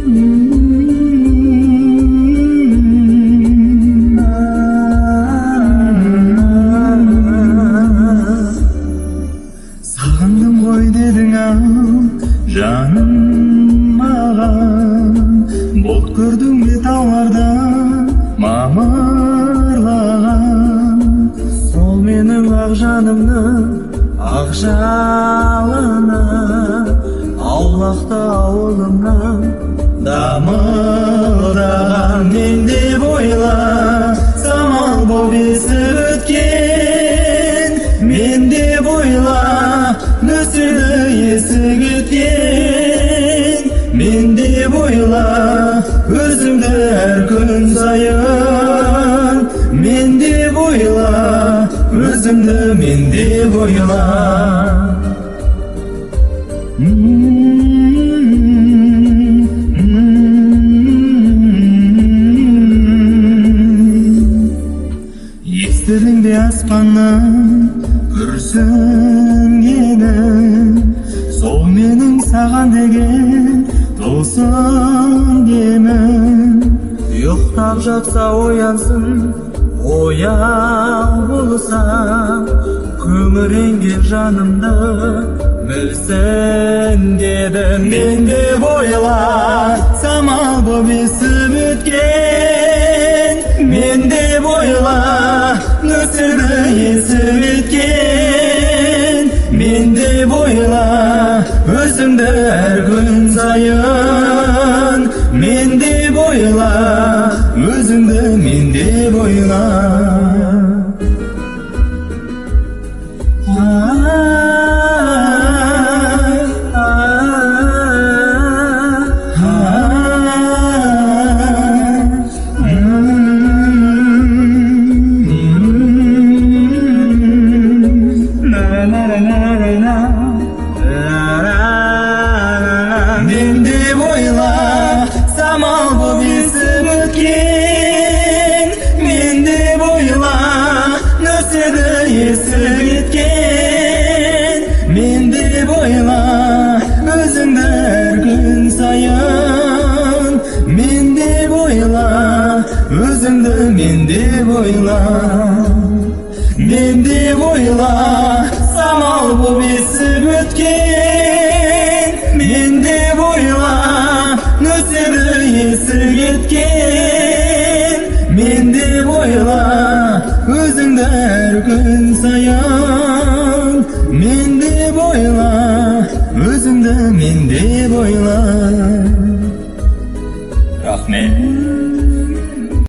Sağındım koy dedin canım mağan, bot gördüm bir tağlarda mamırlağan. Sol menin ақ жанымның ақ жалыны, аулақта ауылымнан дамылдаған. Мен деп ойла самал боп есіп өткен, мен деп ойла нөсері есі кеткен. Мен деп ойла өзіңді әр күн сайын, мен деп ойла өзіңді, мен деп ойла. Естідің бе аспаннан күрсінгені, сол менің саған деген досым демін. Ұйықтап жатса оянсын, ояу болса, күңіренген жанымды білсін дедім. Мен деп ойла самал боп есіп өткен, мен деп ойла нөсері есіп кеткен. Мен деп ойла өзіңді әр күн сайын, мен деп ойла өзіңді, мен деп ойла. Мен деп ойла самал боп есіп өткен, мен деп ойла нөсері есіп кеткен. Мен деп ойла өзіңді әр күн сайын, мен деп ойла өзіңді, мен деп ойла. Мен деп ойла самал боп есіп өткен, мен деп ойла нөсері есі кеткен. Мен деп ойла өзіңді әр күн сайын, мен деп ойла өзіңді, мен деп ойла. Рахмет.